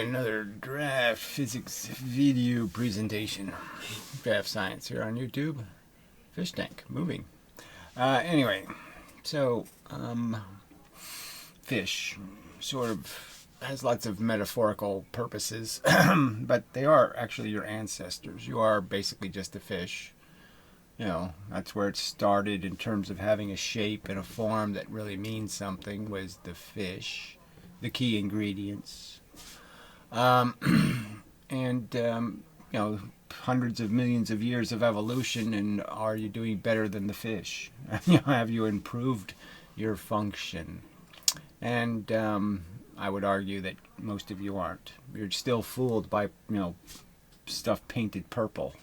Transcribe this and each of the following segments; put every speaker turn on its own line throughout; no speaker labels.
another draft physics video presentation. DraftScience here on YouTube. Fish tank, moving. Anyway, so, fish sort of has lots of metaphorical purposes, but they are actually your ancestors. You are basically just a fish. You know, that's where it started in terms of having a shape and a form that really means something, was the fish, the key ingredients. You know, hundreds of millions of years of evolution, and are you doing better than the fish? You know, have you improved your function? And I would argue that most of you aren't. You're still fooled by, stuff painted purple.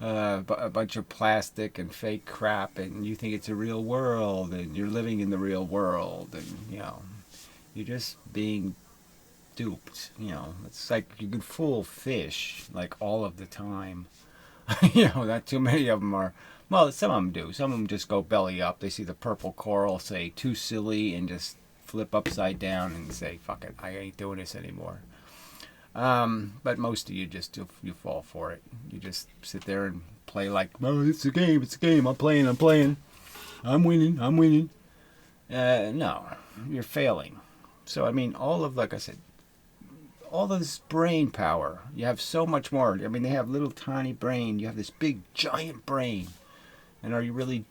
A bunch of plastic and fake crap, and you think it's a real world, and you're living in the real world, and, you're just being duped. It's like you can fool fish like all of the time. Not too many of them are. Well, some of them do. Some of them just go belly up. They see the purple coral, say too silly, and just flip upside down and say, fuck it, I ain't doing this anymore. But most of you just you fall for it. You just sit there and play like, oh, it's a game, I'm playing, I'm winning. No, you're failing. So, like I said, all this brain power, you have so much more. They have little tiny brain, you have this big giant brain. And are you really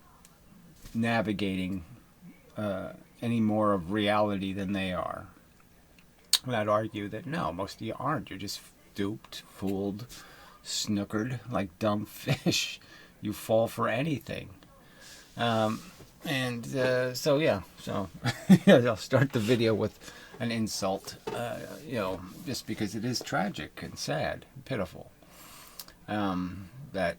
navigating any more of reality than they are? And I'd argue that no, most of you aren't. You're just duped, fooled, snookered like dumb fish. You fall for anything. So I'll start the video with an insult, just because it is tragic and sad, pitiful. That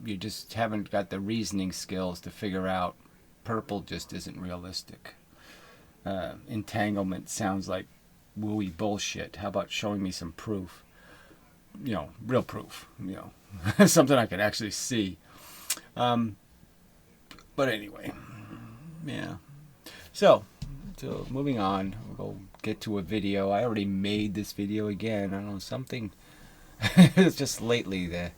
you just haven't got the reasoning skills to figure out purple just isn't realistic. Entanglement sounds like wooey bullshit. How about showing me some proof? Real proof. Something I can actually see. But anyway, yeah. So moving on, we'll get to a video. I already made this video again. I don't know, something. It's just lately that,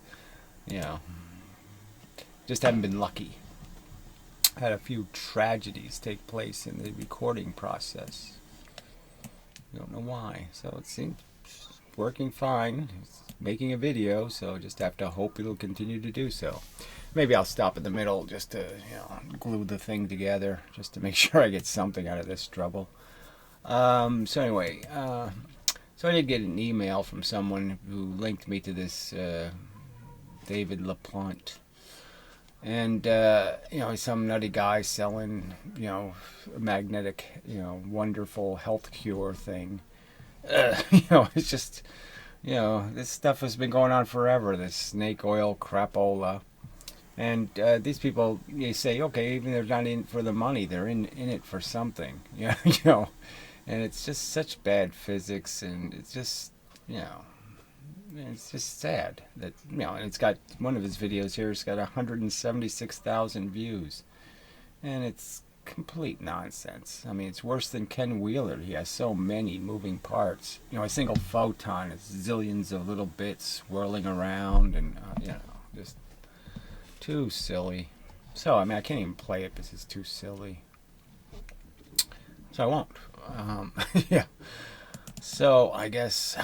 just haven't been lucky. Had a few tragedies take place in the recording process. Don't know why. So it seems working fine. It's making a video, so just have to hope it'll continue to do so. Maybe I'll stop in the middle just to, glue the thing together, just to make sure I get something out of this trouble. So anyway, so I did get an email from someone who linked me to this David LaPlante. And, he's some nutty guy selling, a magnetic, wonderful health cure thing. It's just, this stuff has been going on forever, this snake oil crapola. And these people, they say, okay, even if they're not in for the money, they're in it for something, And it's just such bad physics, and it's just, it's just sad that, and it's got, one of his videos here, it's got 176,000 views. And it's complete nonsense. It's worse than Ken Wheeler. He has so many moving parts. A single photon is zillions of little bits whirling around, and, just too silly. So, I can't even play it because it's too silly. So I won't. Yeah. So, I guess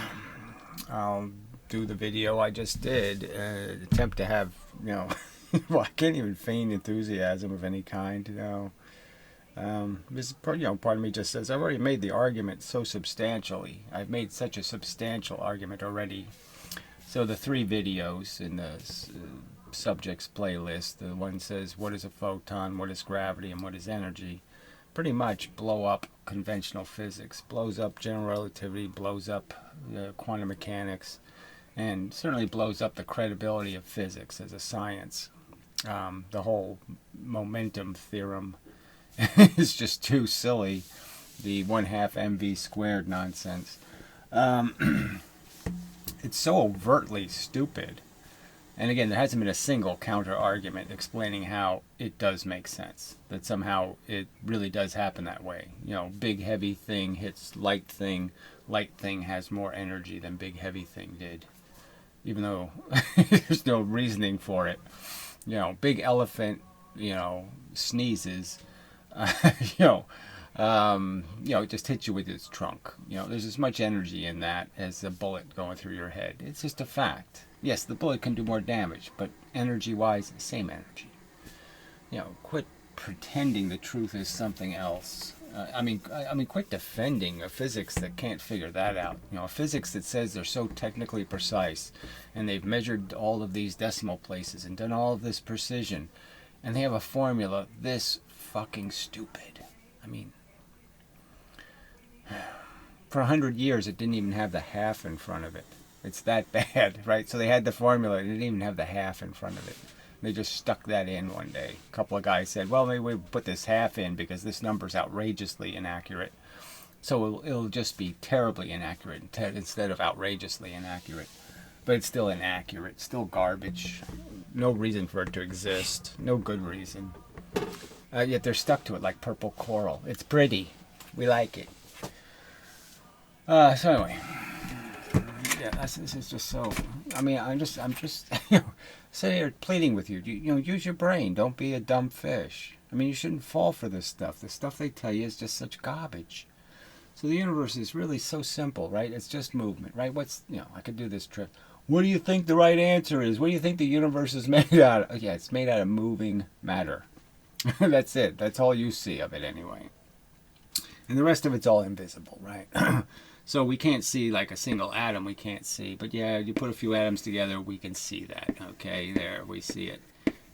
I'll do the video I just did, attempt to have, well, I can't even feign enthusiasm of any kind, This, part of me just says, I've already made the argument so substantially. I've made such a substantial argument already. So the 3 videos in the subjects playlist, the one says, what is a photon, what is gravity, and what is energy, pretty much blow up conventional physics, blows up general relativity, blows up quantum mechanics, and certainly blows up the credibility of physics as a science. The whole momentum theorem is just too silly. The 1/2 mv squared nonsense. It's so overtly stupid And again, there hasn't been a single counter argument explaining how it does make sense. That somehow it really does happen that way. You know, big heavy thing hits light thing has more energy than big heavy thing did. Even though there's no reasoning for it. You know, big elephant, you know, sneezes, it just hits you with its trunk. You know, there's as much energy in that as a bullet going through your head. It's just a fact. Yes, the bullet can do more damage, but energy-wise, same energy. You know, quit pretending the truth is something else. I mean, quit defending a physics that can't figure that out. You know, a physics that says they're so technically precise, and they've measured all of these decimal places and done all of this precision, and they have a formula this fucking stupid. I mean, for 100 years, it didn't even have the half in front of it. It's that bad, right? So they had the formula, it didn't even have the half in front of it. They just stuck that in one day. A couple of guys said, well, maybe we put this half in because this number's outrageously inaccurate. So it'll just be terribly inaccurate instead of outrageously inaccurate. But it's still inaccurate, still garbage. No reason for it to exist. No good reason. Yet they're stuck to it like purple coral. It's pretty. We like it. So anyway. Yeah, this is just so. I mean, I'm just sitting here pleading with you. Use your brain. Don't be a dumb fish. I mean, you shouldn't fall for this stuff. The stuff they tell you is just such garbage. So the universe is really so simple, right? It's just movement, right? I could do this trip. What do you think the right answer is? What do you think the universe is made out of? Yeah, it's made out of moving matter. That's it. That's all you see of it anyway. And the rest of it's all invisible, right? So we can't see like a single atom, we can't see. But yeah, you put a few atoms together, we can see that. Okay, there, we see it.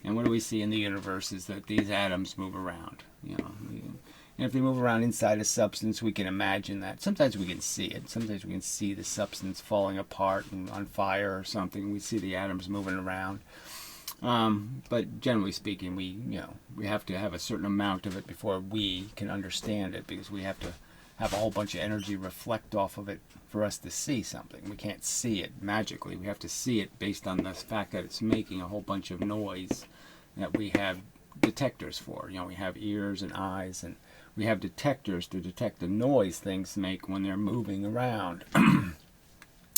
And what do we see in the universe is that these atoms move around. And if they move around inside a substance, we can imagine that. Sometimes we can see it. Sometimes we can see the substance falling apart and on fire or something. We see the atoms moving around. But generally speaking, we have to have a certain amount of it before we can understand it, because we have to have a whole bunch of energy reflect off of it for us to see something. We can't see it magically. We have to see it based on the fact that it's making a whole bunch of noise that we have detectors for. We have ears and eyes, and we have detectors to detect the noise things make when they're moving around,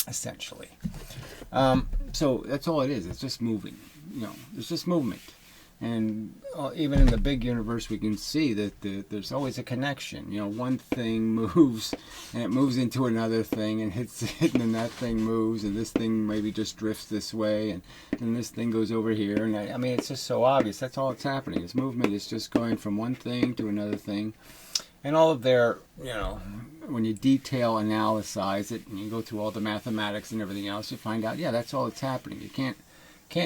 essentially. So that's all it is. It's just moving. It's just movement. And even in the big universe, we can see that there's always a connection. One thing moves, and it moves into another thing, and hits it, and then that thing moves, and this thing maybe just drifts this way, and then this thing goes over here. And I mean, it's just so obvious. That's all that's happening. This movement is just going from one thing to another thing. And all of their, when you detail analyze it, and you go through all the mathematics and everything else, you find out, yeah, that's all that's happening. You can't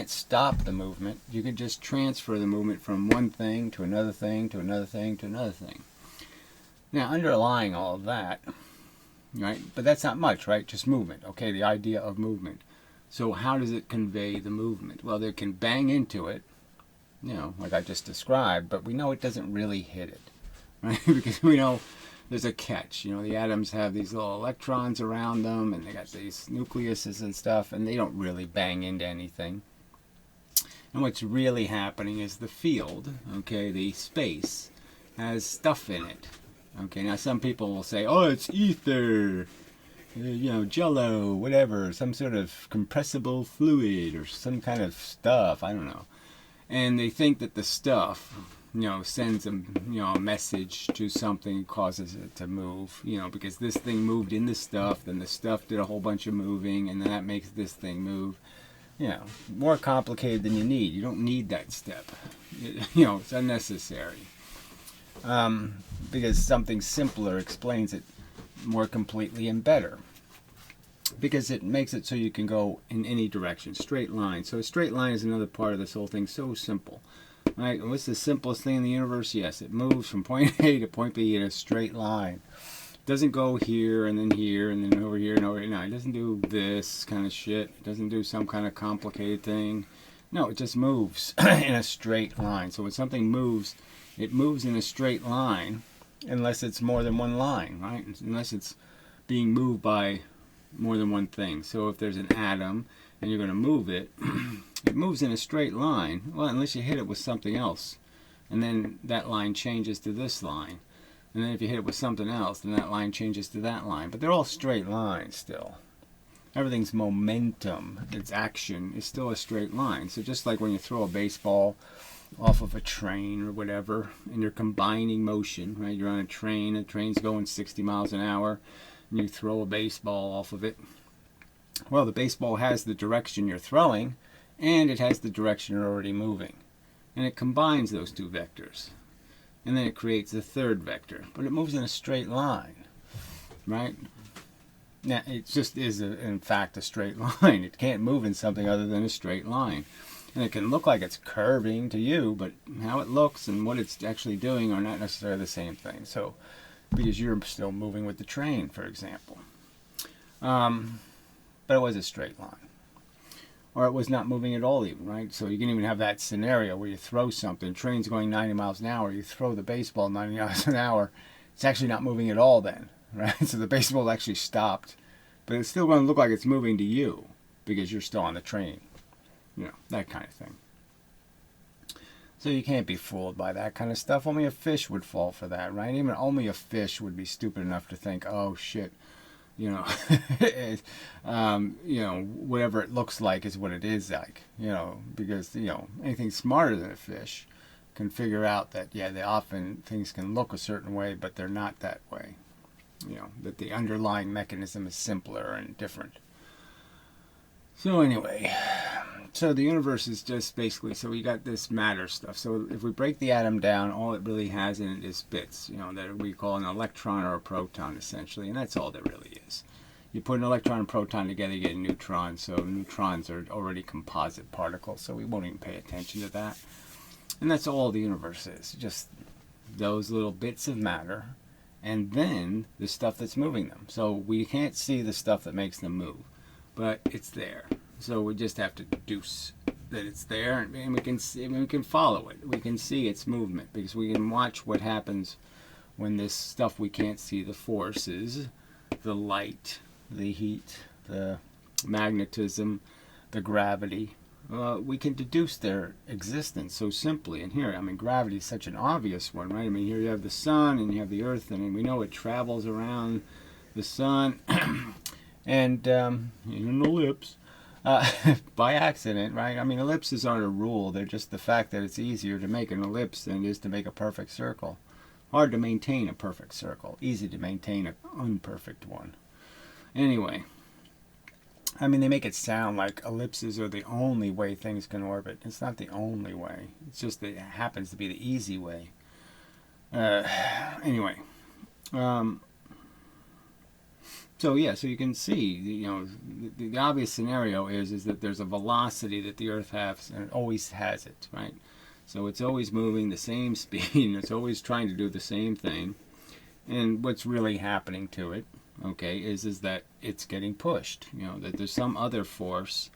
stop the movement. You can just transfer the movement from one thing to another thing to another thing to another thing. Now, underlying all of that, right? But that's not much, right? Just movement. Okay, the idea of movement. So how does it convey the movement? Well, they can bang into it, like I just described, but we know it doesn't really hit it, right? Because we know there's a catch. The atoms have these little electrons around them, and they got these nucleuses and stuff, and they don't really bang into anything. And what's really happening is the field, okay, the space, has stuff in it. Okay, now some people will say, oh, it's ether, jello, whatever, some sort of compressible fluid or some kind of stuff, I don't know. And they think that the stuff, sends a message to something, causes it to move, because this thing moved in the stuff, then the stuff did a whole bunch of moving, and then that makes this thing move. More complicated than you need. You don't need that step. It's unnecessary. Because something simpler explains it more completely and better. Because it makes it so you can go in any direction, straight line. So a straight line is another part of this whole thing, so simple. Right? What's the simplest thing in the universe? Yes, it moves from point A to point B in a straight line. It doesn't go here and then over here and over here. No, it doesn't do this kind of shit. It doesn't do some kind of complicated thing. No, it just moves in a straight line. So when something moves, it moves in a straight line unless it's more than one line, right? Unless it's being moved by more than one thing. So if there's an atom and you're going to move it, it moves in a straight line. Well, unless you hit it with something else. And then that line changes to this line. And then if you hit it with something else, then that line changes to that line. But they're all straight lines still. Everything's momentum, its action is still a straight line. So just like when you throw a baseball off of a train or whatever, and you're combining motion, right? You're on a train, the train's going 60 miles an hour, and you throw a baseball off of it. Well, the baseball has the direction you're throwing, and it has the direction you're already moving. And it combines those two vectors. And then it creates a third vector. But it moves in a straight line, right? Now, it just is, in fact, a straight line. It can't move in something other than a straight line. And it can look like it's curving to you, but how it looks and what it's actually doing are not necessarily the same thing. So, because you're still moving with the train, for example. But it was a straight line. Or it was not moving at all even, right? So you can even have that scenario where you throw something, train's going 90 miles an hour, you throw the baseball 90 miles an hour, it's actually not moving at all then, right? So the baseball actually stopped, but it's still going to look like it's moving to you because you're still on the train. You know, that kind of thing. So you can't be fooled by that kind of stuff. Only a fish would fall for that, right? Even only a fish would be stupid enough to think, oh shit, you know, you know, whatever it looks like is what it is like, you know, because, you know, anything smarter than a fish can figure out that, yeah, they often, things can look a certain way, but they're not that way, you know, that the underlying mechanism is simpler and different. So anyway, so the universe is just basically, so we got this matter stuff. So if we break the atom down, all it really has in it is bits, you know, that we call an electron or a proton essentially, and that's all there really is. You put an electron and proton together, you get a neutron. So neutrons are already composite particles, so we won't even pay attention to that. And that's all the universe is, just those little bits of matter, and then the stuff that's moving them. So we can't see the stuff that makes them move, but it's there. So we just have to deduce that it's there, and we can see, we can follow it. We can see its movement because we can watch what happens when this stuff we can't see, the forces, the light, the heat, the magnetism, the gravity. We can deduce their existence so simply. And here, I mean, gravity is such an obvious one, right? I mean, here you have the sun and you have the earth, and we know it travels around the sun and in an ellipse. By accident, right? I mean, ellipses aren't a rule. They're just the fact that it's easier to make an ellipse than it is to make a perfect circle. Hard to maintain a perfect circle. Easy to maintain an unperfect one. Anyway, I mean, they make it sound like ellipses are the only way things can orbit. It's not the only way. It's just that it happens to be the easy way. Anyway. So yeah, so you can see, you know, the obvious scenario is that there's a velocity that the Earth has, and it always has it, right? So it's always moving the same speed, and it's always trying to do the same thing. And what's really happening to it, okay, is that it's getting pushed. You know, that there's some other force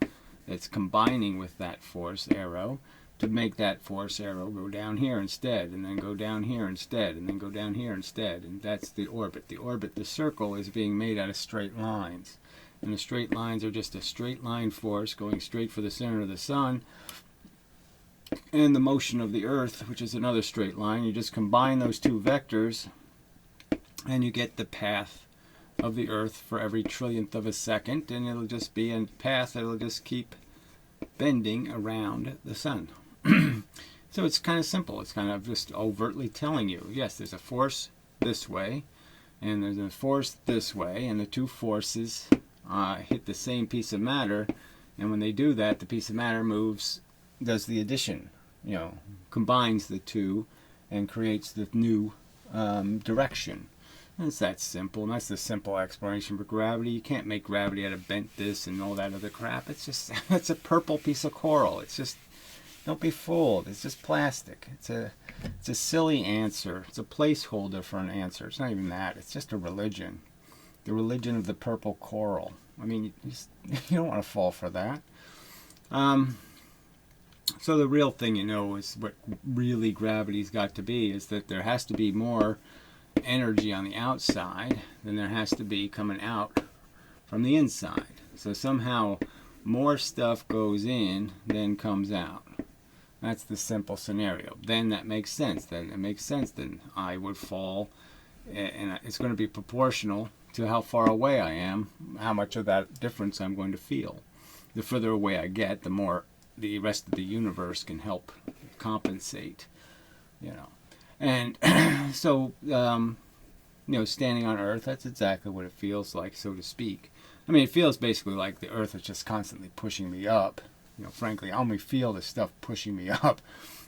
that's combining with that force arrow to make that force arrow go down here instead, and then go down here instead, and then go down here instead. And that's the orbit. The orbit, the circle, is being made out of straight lines. And the straight lines are just a straight line force going straight for the center of the sun. And the motion of the Earth, which is another straight line. You just combine those two vectors, and you get the path of the Earth for every trillionth of a second. And it'll just be a path that'll just keep bending around the sun. So it's kind of simple. It's kind of just overtly telling you, yes, there's a force this way, and there's a force this way, and the two forces hit the same piece of matter, and when they do that, the piece of matter moves, does the addition, you know, combines the two, and creates the new direction. And it's that simple, and that's the simple explanation for gravity. You can't make gravity out of bent this and all that other crap. It's just, it's a purple piece of coral. It's just, don't be fooled. It's just plastic. It's a silly answer. It's a placeholder for an answer. It's not even that. It's just a religion. The religion of the purple coral. I mean, you don't want to fall for that. So the real thing, you know, is what really gravity's got to be, is that there has to be more energy on the outside than there has to be coming out from the inside. So somehow more stuff goes in than comes out. That's the simple scenario. Then that makes sense. Then I would fall, and it's going to be proportional to how far away I am, how much of that difference I'm going to feel. The further away I get, the more the rest of the universe can help compensate, And so, standing on Earth, that's exactly what it feels like, so to speak. I mean, it feels basically like the Earth is just constantly pushing me up. Frankly, I only feel the stuff pushing me up.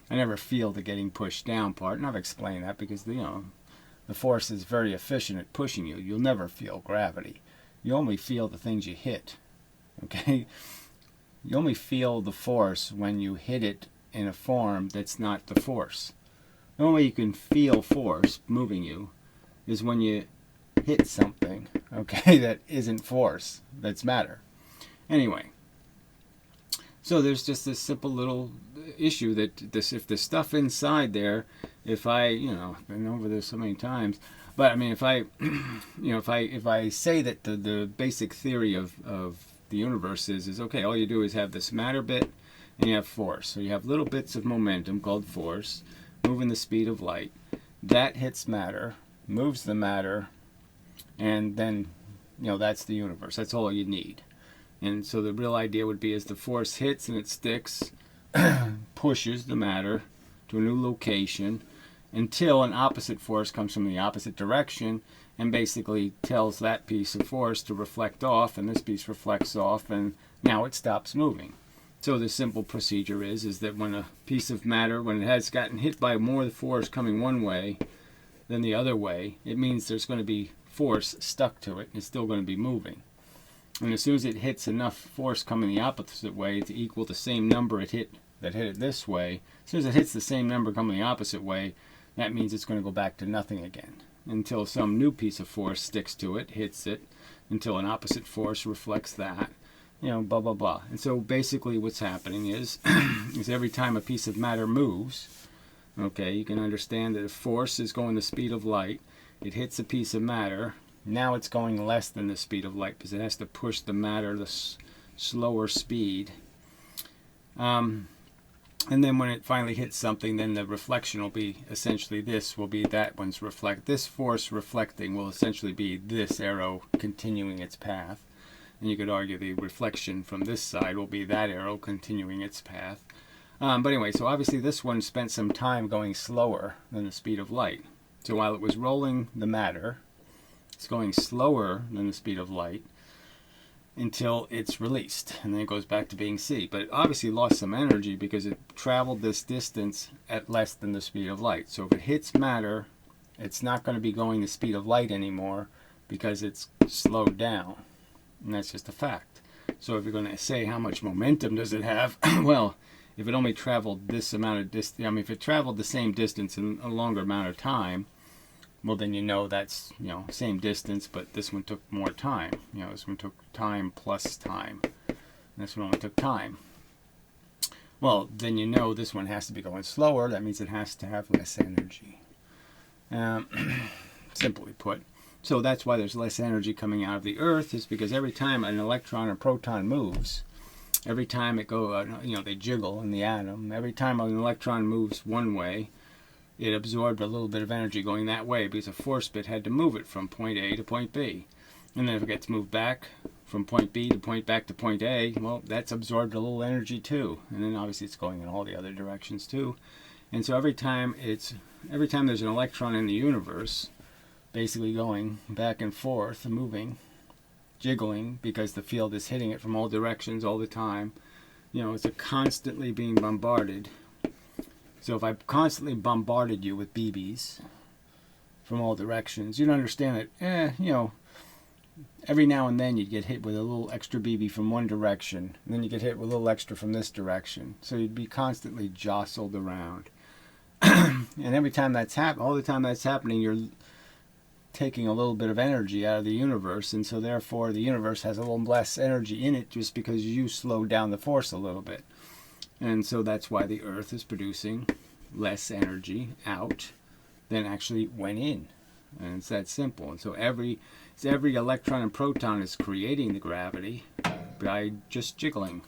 I never feel the getting pushed down part, and I've explained that because, the force is very efficient at pushing you. You'll never feel gravity. You only feel the things you hit, okay? You only feel the force when you hit it in a form that's not the force. The only way you can feel force moving you is when you hit something, okay, that isn't force, that's matter. Anyway, so there's just this simple little issue that if the stuff inside there, if I, I've been over this so many times, but I mean, if I, if I say that the basic theory of the universe is okay, all you do is have this matter bit and you have force. So you have little bits of momentum called force, moving the speed of light. That hits matter, moves the matter, and then, that's the universe. That's all you need. And so the real idea would be as the force hits and it sticks, pushes the matter to a new location until an opposite force comes from the opposite direction and basically tells that piece of force to reflect off, and this piece reflects off, and now it stops moving. So the simple procedure is that when a piece of matter, when it has gotten hit by more force coming one way than the other way, it means there's going to be force stuck to it, and it's still going to be moving. And as soon as it hits enough force coming the opposite way to equal the same number that hit it this way, as soon as it hits the same number coming the opposite way, that means it's going to go back to nothing again until some new piece of force sticks to it, hits it, until an opposite force reflects that, blah, blah, blah. And so basically what's happening is every time a piece of matter moves, okay, you can understand that if force is going the speed of light, it hits a piece of matter. Now it's going less than the speed of light because it has to push the matter the slower speed. And then when it finally hits something, then the reflection will be essentially this will be that one's this force reflecting will essentially be this arrow continuing its path. And you could argue the reflection from this side will be that arrow continuing its path. But anyway, so obviously this one spent some time going slower than the speed of light. So while it was rolling the matter, it's going slower than the speed of light until it's released, and then it goes back to being C. But it obviously lost some energy because it traveled this distance at less than the speed of light. So if it hits matter, it's not going to be going the speed of light anymore because it's slowed down, and that's just a fact. So if you're going to say how much momentum does it have, well, if it only traveled this amount of distance, if it traveled the same distance in a longer amount of time, well, then that's, same distance, but this one took more time. This one took time plus time. And this one only took time. Well, then this one has to be going slower. That means it has to have less energy. Simply put. So that's why there's less energy coming out of the Earth, is because every time an electron or proton moves, every time it they jiggle in the atom, every time an electron moves one way, it absorbed a little bit of energy going that way because a force bit had to move it from point A to point B. And then if it gets moved back from point B to point back to point A, well, that's absorbed a little energy too. And then obviously it's going in all the other directions too. And so every time there's an electron in the universe, basically going back and forth, moving, jiggling, because the field is hitting it from all directions all the time, it's constantly being bombarded. So if I constantly bombarded you with BBs from all directions, you'd understand that, every now and then you'd get hit with a little extra BB from one direction, and then you get hit with a little extra from this direction. So you'd be constantly jostled around. And every time all the time that's happening, you're taking a little bit of energy out of the universe, and so therefore the universe has a little less energy in it just because you slowed down the force a little bit. And so that's why the Earth is producing less energy out than actually went in. And it's that simple. And so every electron and proton is creating the gravity, by just jiggling.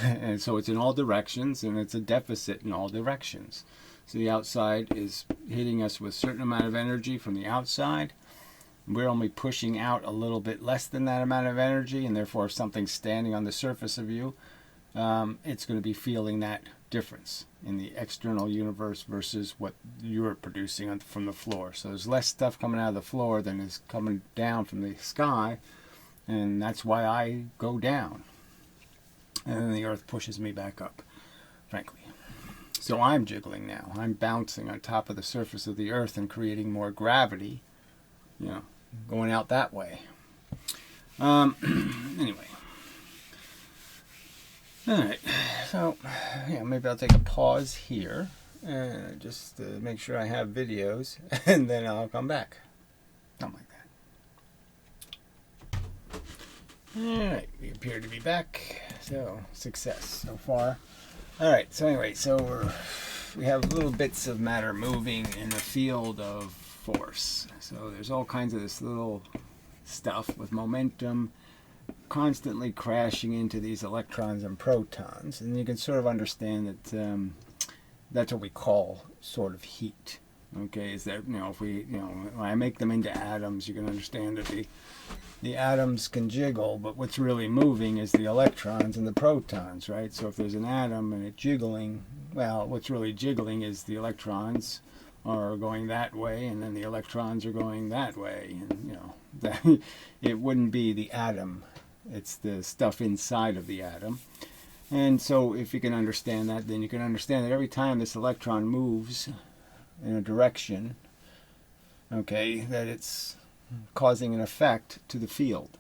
And so it's in all directions, and it's a deficit in all directions. So the outside is hitting us with a certain amount of energy from the outside. We're only pushing out a little bit less than that amount of energy, and therefore if something's standing on the surface of you, it's going to be feeling that difference in the external universe versus what you're producing from the floor. So there's less stuff coming out of the floor than is coming down from the sky, and that's why I go down. And then the earth pushes me back up, frankly. So I'm jiggling now. I'm bouncing on top of the surface of the earth and creating more gravity, you know, going out that way. Anyway. Alright, so yeah, maybe I'll take a pause here just to make sure I have videos, and then I'll come back. Something like that. Alright, we appear to be back. So, success so far. Alright, so anyway, so we have little bits of matter moving in the field of force. So there's all kinds of this little stuff with momentum constantly crashing into these electrons and protons, and you can sort of understand that that's what we call sort of heat. Okay, is that, you know, if we, you know, when I make them into atoms, you can understand that the atoms can jiggle, but what's really moving is the electrons and the protons, right? So if there's an atom and it's jiggling, well, what's really jiggling is the electrons are going that way, and then the electrons are going that way, and you know, that it wouldn't be the atom. It's the stuff inside of the atom. And so if you can understand that, then you can understand that every time this electron moves in a direction, okay, that it's causing an effect to the field.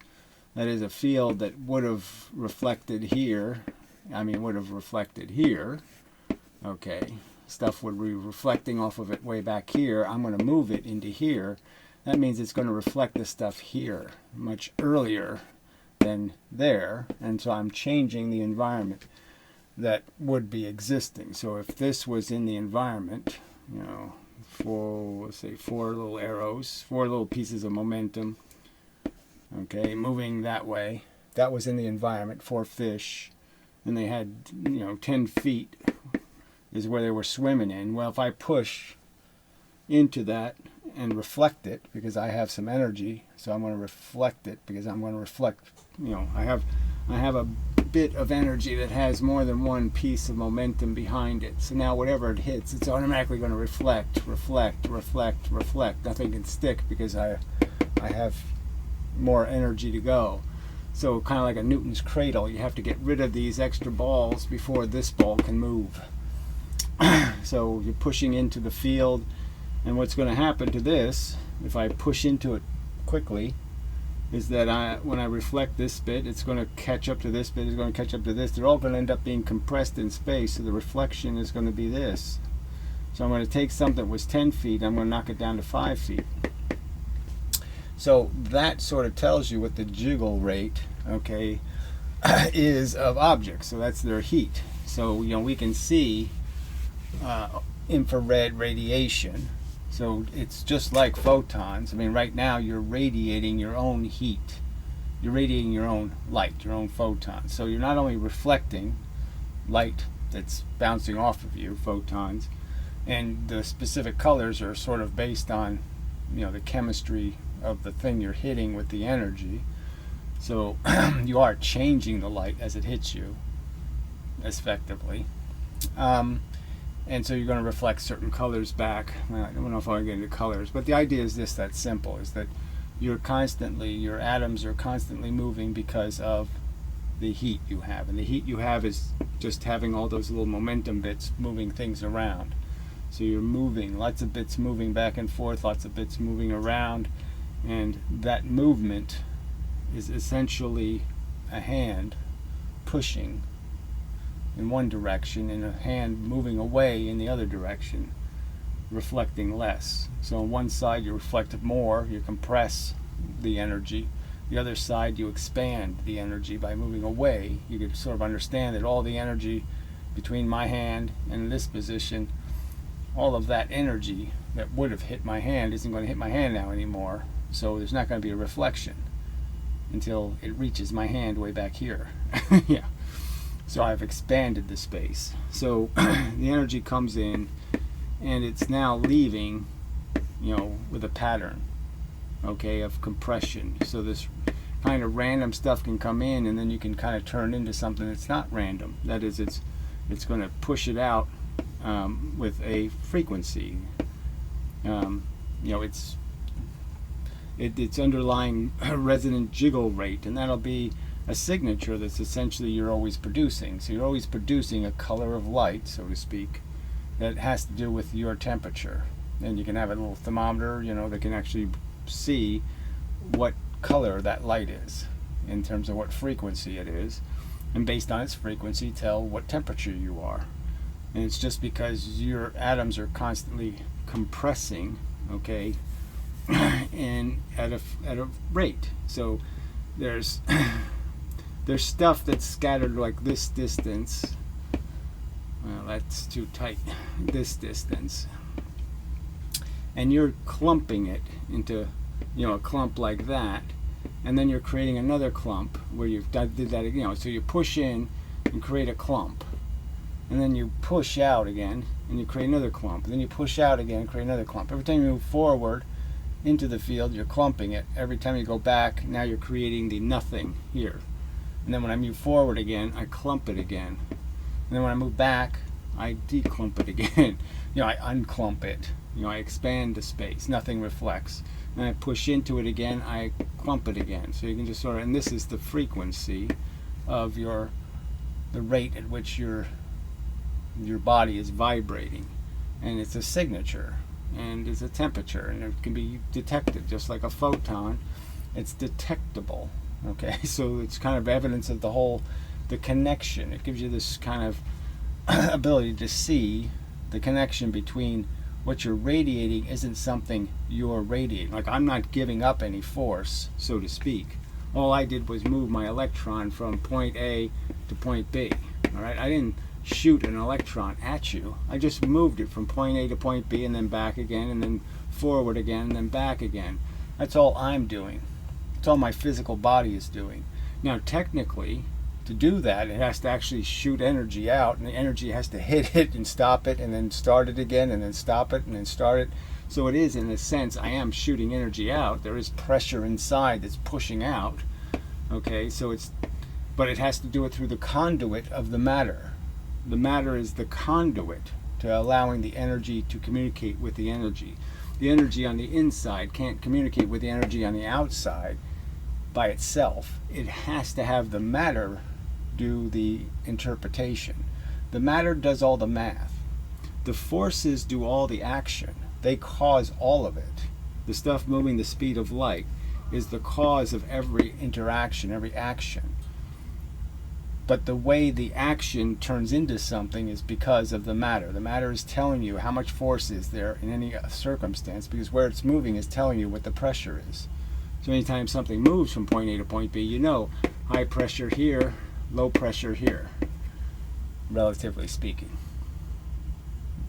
That is, a field that would have reflected here, okay, stuff would be reflecting off of it way back here. I'm going to move it into here. That means it's going to reflect the stuff here much earlier than there, and so I'm changing the environment that would be existing. So if this was in the environment, you know, let's say four little arrows, four little pieces of momentum, okay, moving that way, that was in the environment, four fish, and they had, you know, 10 feet is where they were swimming in. Well, if I push into that and reflect it, because I have some energy, so I'm going to reflect it, because I'm going to reflect, you know, I have a bit of energy that has more than one piece of momentum behind it. So now whatever it hits, it's automatically going to reflect. Nothing can stick because I have more energy to go. So kind of like a Newton's cradle, you have to get rid of these extra balls before this ball can move. So you're pushing into the field, and what's going to happen to this, if I push into it quickly, is that when I reflect this bit, it's going to catch up to this bit, it's going to catch up to this. They're all going to end up being compressed in space, so the reflection is going to be this. So I'm going to take something that was 10 feet, I'm going to knock it down to 5 feet. So that sort of tells you what the jiggle rate, okay, is of objects. So that's their heat. So, you know, we can see infrared radiation. So it's just like photons. I mean, right now you're radiating your own heat. You're radiating your own light, your own photons. So you're not only reflecting light that's bouncing off of you, photons, and the specific colors are sort of based on, you know, the chemistry of the thing you're hitting with the energy. So you are changing the light as it hits you, effectively. And so you're going to reflect certain colors back. Well, I don't know if I want to get into colors, but the idea is this, that's simple, is that your atoms are constantly moving because of the heat you have. And the heat you have is just having all those little momentum bits moving things around. So you're moving, lots of bits moving back and forth, lots of bits moving around, and that movement is essentially a hand pushing in one direction and a hand moving away in the other direction, reflecting less. So on one side you reflect more, you compress the energy. The other side you expand the energy by moving away. You could sort of understand that all the energy between my hand and this position, all of that energy that would have hit my hand isn't going to hit my hand now anymore. So there's not going to be a reflection. until it reaches my hand way back here. Yeah. So I've expanded the space. So the energy comes in and it's now leaving, with a pattern, okay, of compression. So this kind of random stuff can come in, and then you can kind of turn into something that's not random. That is, it's going to push it out with a frequency. It's underlying resonant jiggle rate, and that'll be a signature that's essentially you're always producing. So you're always producing a color of light, so to speak, that has to do with your temperature. And you can have a little thermometer, that can actually see what color that light is in terms of what frequency it is, and based on its frequency tell what temperature you are. And it's just because your atoms are constantly compressing, okay, and at a rate. So there's stuff that's scattered like this distance. Well, that's too tight. This distance, and you're clumping it into a clump like that, and then you're creating another clump where you've did that, so you push in and create a clump, and then you push out again and you create another clump, and then you push out again and create another clump. Every time you move forward into the field, you're clumping it. Every time you go back, now you're creating the nothing here. And then when I move forward again, I clump it again. And then when I move back, I declump it again. I unclump it. I expand the space. Nothing reflects. And I push into it again, I clump it again. So you can just and this is the frequency of the rate at which your body is vibrating. And it's a signature, and it's a temperature, and it can be detected just like a photon. It's detectable. Okay, so it's kind of evidence of the connection. It gives you this kind of ability to see the connection between what you're radiating isn't something you're radiating. Like, I'm not giving up any force, so to speak. All I did was move my electron from point A to point B. All right, I didn't shoot an electron at you. I just moved it from point A to point B, and then back again, and then forward again, and then back again. That's all I'm doing. That's all my physical body is doing. Now, technically, to do that, it has to actually shoot energy out, and the energy has to hit it and stop it, and then start it again, and then stop it, and then start it. So it is, in a sense, I am shooting energy out. There is pressure inside that's pushing out. Okay, but it has to do it through the conduit of the matter. The matter is the conduit to allowing the energy to communicate with the energy. The energy on the inside can't communicate with the energy on the outside by itself. It has to have the matter do the interpretation. The matter does all the math. The forces do all the action. They cause all of it. The stuff moving the speed of light is the cause of every interaction, every action. But the way the action turns into something is because of the matter. The matter is telling you how much force is there in any circumstance, because where it's moving is telling you what the pressure is. So anytime something moves from point A to point B, high pressure here, low pressure here, relatively speaking.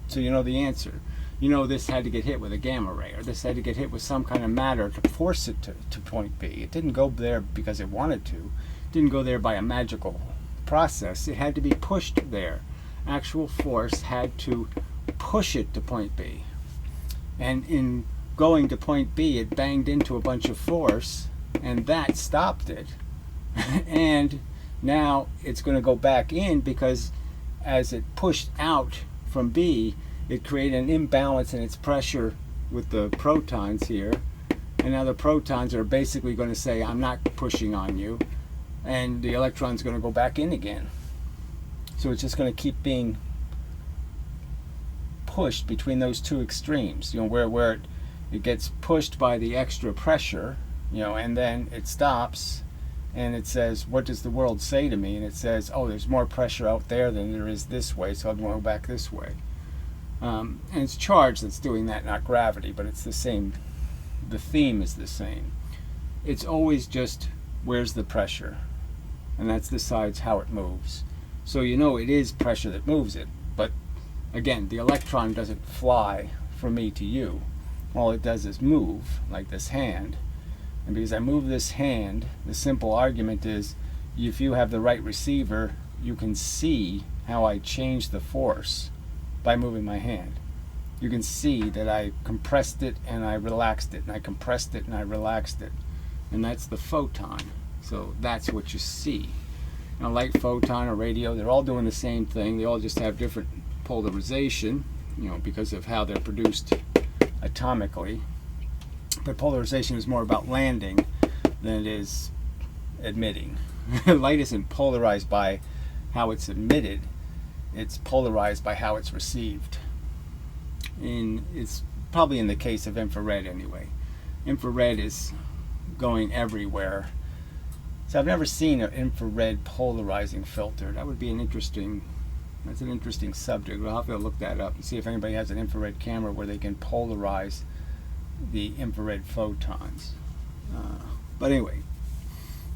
So you know the answer. This had to get hit with a gamma ray, or this had to get hit with some kind of matter to force it to point B. It didn't go there because it wanted to. It didn't go there by a magical process. It had to be pushed there. Actual force had to push it to point B. And in going to point B, it banged into a bunch of force, and that stopped it. And now it's going to go back in, because as it pushed out from B, it created an imbalance in its pressure with the protons here. And now the protons are basically going to say, I'm not pushing on you. And the electron's going to go back in again. So it's just going to keep being pushed between those two extremes, where it gets pushed by the extra pressure, and then it stops, and it says, what does the world say to me? And it says, oh, there's more pressure out there than there is this way, so I'm going to go back this way. And it's charge that's doing that, not gravity, but it's the same. The theme is the same. It's always just, where's the pressure? And that decides how it moves. So it is pressure that moves it. But again, the electron doesn't fly from me to you. All it does is move, like this hand. And because I move this hand, the simple argument is, if you have the right receiver, you can see how I change the force by moving my hand. You can see that I compressed it and I relaxed it, and I compressed it and I relaxed it. And that's the photon. So that's what you see. A light, photon, or radio, they're all doing the same thing. They all just have different polarization, because of how they're produced atomically. But polarization is more about landing than it is emitting. Light isn't polarized by how it's emitted, it's polarized by how it's received. And it's probably in the case of infrared anyway. Infrared is going everywhere. So I've never seen an infrared polarizing filter. That would be that's an interesting subject. We'll have to look that up and see if anybody has an infrared camera where they can polarize the infrared photons. But anyway,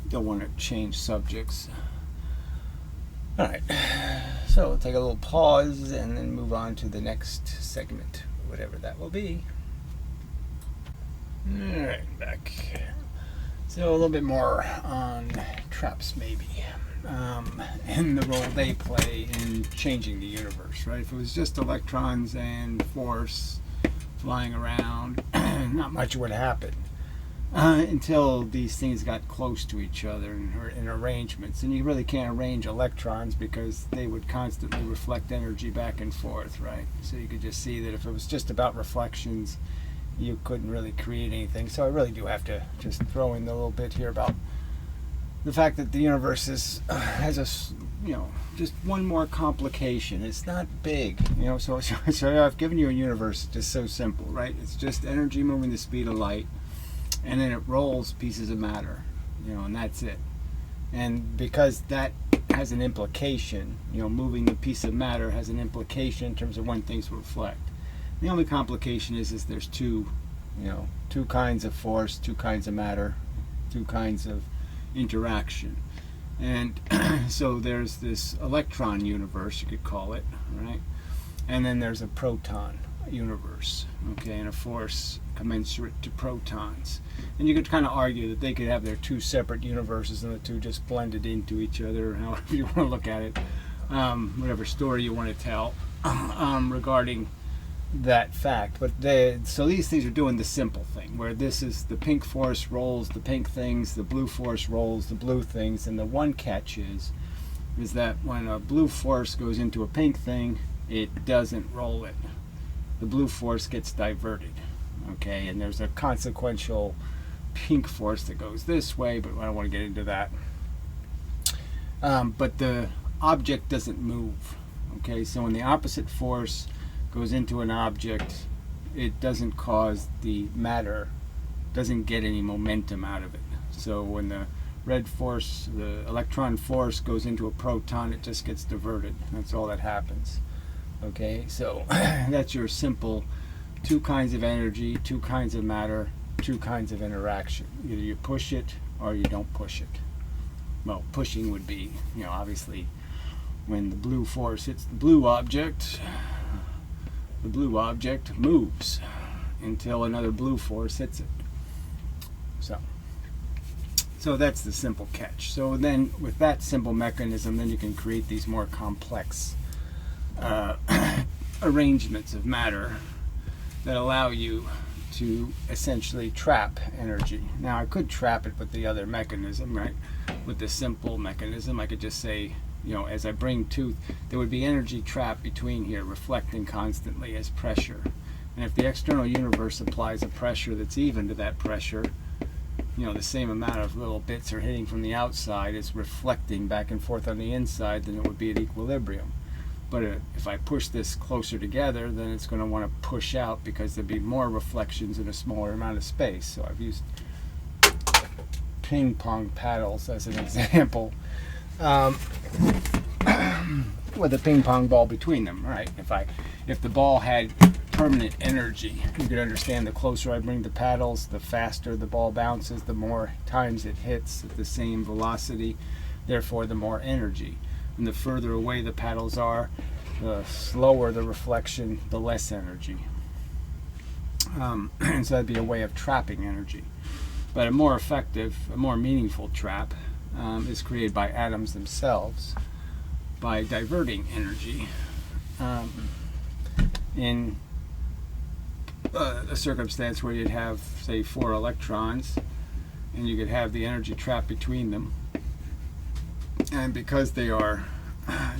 don't want to change subjects. Alright, so we'll take a little pause and then move on to the next segment, whatever that will be. Alright, back. So a little bit more on traps, maybe, and the role they play in changing the universe, right? If it was just electrons and force flying around, not much would happen until these things got close to each other in arrangements. And you really can't arrange electrons because they would constantly reflect energy back and forth, right? So you could just see that if it was just about reflections, you couldn't really create anything. So I really do have to just throw in a little bit here about the fact that the universe has just one more complication. It's not big, so I've given you a universe just so simple, right? It's just energy moving the speed of light, and then it rolls pieces of matter, and that's it. And because that has an implication, moving the piece of matter has an implication in terms of when things reflect. The only complication is there's two kinds of force, two kinds of matter, two kinds of interaction. And so there's this electron universe, you could call it, right? And then there's a proton universe, okay, and a force commensurate to protons. And you could kind of argue that they could have their two separate universes and the two just blended into each other, or however you want to look at it, whatever story you want to tell regarding that fact. But so these things are doing the simple thing, where this is the pink force rolls the pink things, the blue force rolls the blue things, and the one catch is that when a blue force goes into a pink thing, it doesn't roll it. The blue force gets diverted, okay, and there's a consequential pink force that goes this way, but I don't want to get into that. But the object doesn't move, okay, so when the opposite force goes into an object, it doesn't cause the matter, doesn't get any momentum out of it. So when the red force, the electron force goes into a proton, it just gets diverted. That's all that happens. Okay, so that's your simple two kinds of energy, two kinds of matter, two kinds of interaction. Either you push it or you don't push it. Well, pushing would be, obviously when the blue force hits the blue object moves until another blue force hits it. So that's the simple catch. So then with that simple mechanism, then you can create these more complex arrangements of matter that allow you to essentially trap energy. Now I could trap it with the other mechanism, right? With the simple mechanism, I could just say, as I bring two, there would be energy trapped between here, reflecting constantly as pressure. And if the external universe applies a pressure that's even to that pressure, the same amount of little bits are hitting from the outside is reflecting back and forth on the inside, then it would be at equilibrium. But if I push this closer together, then it's going to want to push out because there'd be more reflections in a smaller amount of space. So I've used ping pong paddles as an example. With a ping pong ball between them, right? If the ball had permanent energy, you could understand the closer I bring the paddles, the faster the ball bounces, the more times it hits at the same velocity, therefore the more energy. And the further away the paddles are, the slower the reflection, the less energy. And so that'd be a way of trapping energy. But a more effective, a more meaningful trap is created by atoms themselves by diverting energy in a circumstance where you'd have, say, 4 electrons, and you could have the energy trap between them. And because they are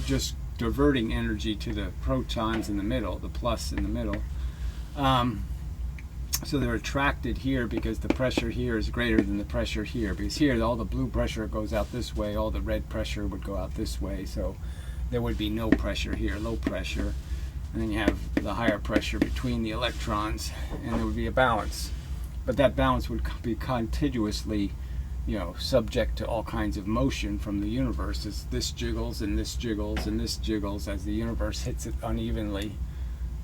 just diverting energy to the protons in the middle, the plus in the middle, so they're attracted here because the pressure here is greater than the pressure here. Because here, all the blue pressure goes out this way, all the red pressure would go out this way. So there would be no pressure here, low pressure. And then you have the higher pressure between the electrons, and there would be a balance. But that balance would be continuously, subject to all kinds of motion from the universe as this jiggles and this jiggles and this jiggles as the universe hits it unevenly.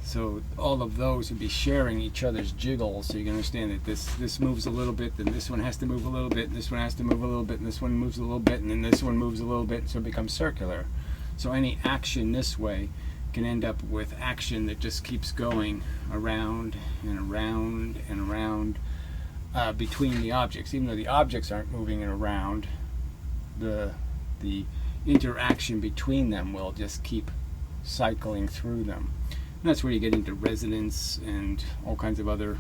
So all of those would be sharing each other's jiggles, so you can understand that this moves a little bit, then this one has to move a little bit, and this one has to move a little bit, and this one moves a little bit, and then this one moves a little bit, so it becomes circular. So any action this way can end up with action that just keeps going around and around and around between the objects. Even though the objects aren't moving around, the interaction between them will just keep cycling through them. And that's where you get into resonance and all kinds of other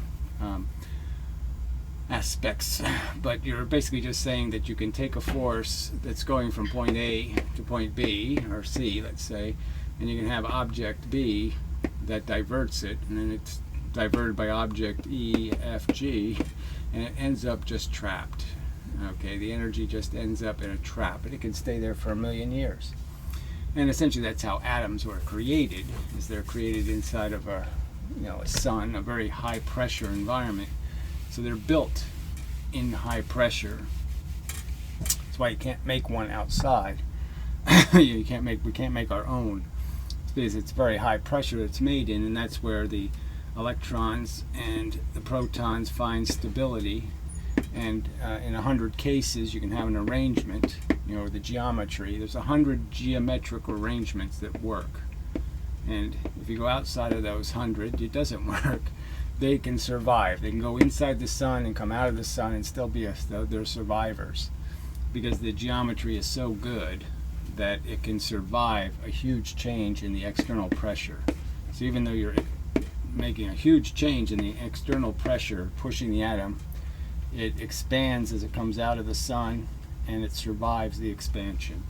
aspects. But you're basically just saying that you can take a force that's going from point A to point B, or C, let's say, and you can have object B that diverts it, and then it's diverted by object E, F, G, and it ends up just trapped. Okay, the energy just ends up in a trap, and it can stay there for 1,000,000 years. And essentially that's how atoms were created, is they're created inside of a sun, a very high pressure environment. So they're built in high pressure. That's why you can't make one outside. We can't make our own. It's because it's very high pressure it's made in, and that's where the electrons and the protons find stability. And in 100 cases you can have an arrangement, the geometry. There's 100 geometric arrangements that work. And if you go outside of those 100, it doesn't work. They can survive. They can go inside the sun and come out of the sun and still be they're survivors. Because the geometry is so good that it can survive a huge change in the external pressure. So even though you're making a huge change in the external pressure pushing the atom, it expands as it comes out of the sun, and it survives the expansion,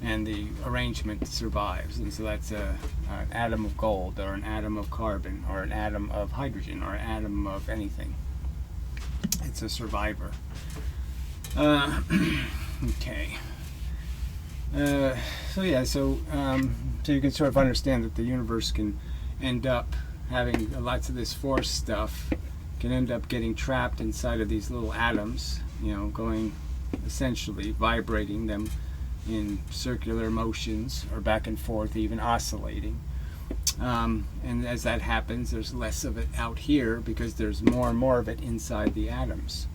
and the arrangement survives. And so that's an atom of gold, or an atom of carbon, or an atom of hydrogen, or an atom of anything. It's a survivor. Okay. So you can sort of understand that the universe can end up having lots of this force stuff, can end up getting trapped inside of these little atoms, going essentially vibrating them in circular motions or back and forth, even oscillating. And as that happens, there's less of it out here because there's more and more of it inside the atoms.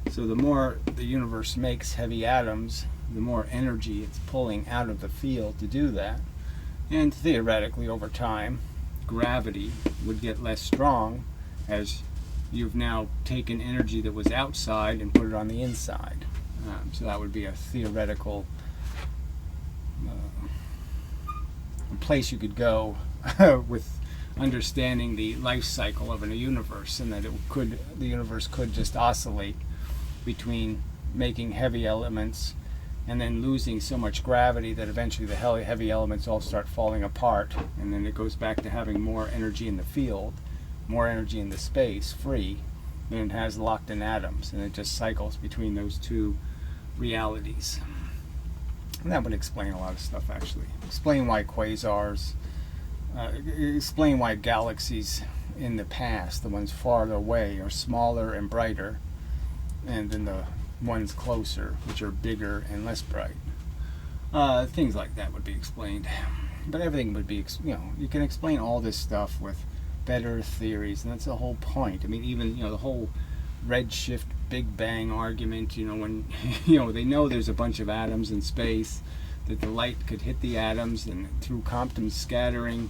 So the more the universe makes heavy atoms, the more energy it's pulling out of the field to do that. And theoretically, over time, gravity would get less strong as you've now taken energy that was outside and put it on the inside. So that would be a theoretical place you could go with understanding the life cycle of a universe, and that the universe could just oscillate between making heavy elements and then losing so much gravity that eventually the heavy elements all start falling apart, and then it goes back to having more energy in the field, more energy in the space, free, than it has locked in atoms, and it just cycles between those two realities. And that would explain a lot of stuff, actually. Explain why quasars, explain why galaxies in the past, the ones farther away, are smaller and brighter, and then the ones closer, which are bigger and less bright. Things like that would be explained. But everything would be, you can explain all this stuff with better theories, and that's the whole point. I mean, even, the whole redshift Big Bang argument, when, they know there's a bunch of atoms in space, that the light could hit the atoms, and through quantum scattering,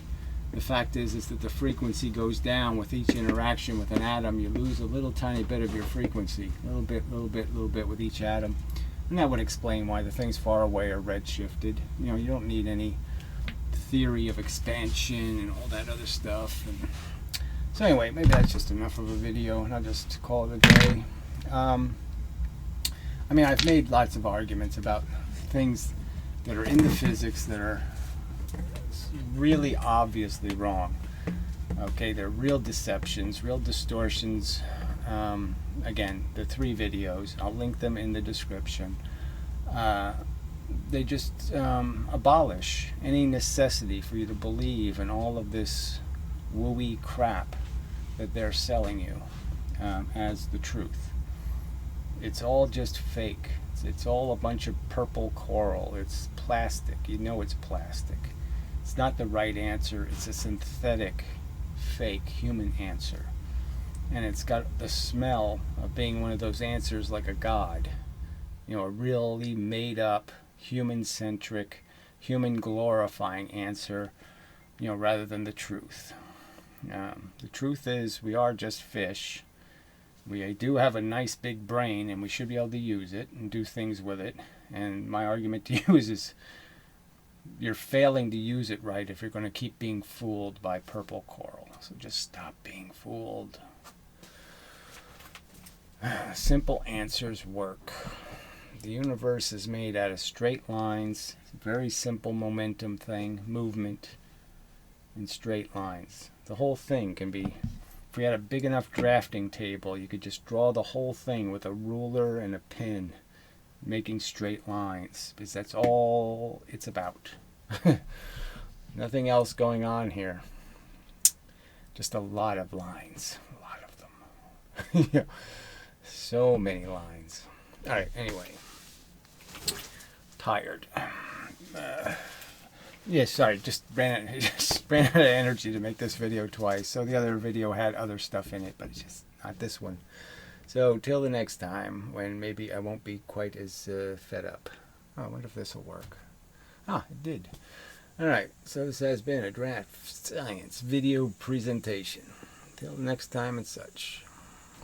the fact is that the frequency goes down with each interaction with an atom. You lose a little tiny bit of your frequency, little bit with each atom. And that would explain why the things far away are redshifted. You know, you don't need any theory of expansion and all that other stuff. And so anyway, maybe that's just enough of a video, and I'll just call it a day. I mean, I've made lots of arguments about things that are in the physics that are really obviously wrong. Okay, they're real deceptions, real distortions. Again, the 3 videos, I'll link them in the description. They just abolish any necessity for you to believe in all of this wooey crap that they're selling you as the truth. It's all just fake. It's all a bunch of purple coral. It's plastic. You know it's plastic. It's not the right answer. It's a synthetic, fake human answer. And it's got the smell of being one of those answers like a god. You know, a really made up, human-centric, human-glorifying answer, you know, rather than the truth. The truth is we are just fish. We do have a nice big brain, and we should be able to use it and do things with it. And my argument to you is you're failing to use it right if you're going to keep being fooled by purple coral. So just stop being fooled. Simple answers work. The universe is made out of straight lines. It's a very simple momentum thing, movement in straight lines. The whole thing can be, if we had a big enough drafting table, you could just draw the whole thing with a ruler and a pen, making straight lines, because that's all it's about. Nothing else going on here. Just a lot of lines. A lot of them. Yeah. So many lines. Alright, anyway. Tired. Yeah, sorry, just ran out of energy to make this video twice. So the other video had other stuff in it, but it's just not this one. So till the next time, when maybe I won't be quite as fed up. Oh, I wonder if this will work. Ah, it did. Alright, so this has been a DraftScience video presentation. Till next time and such.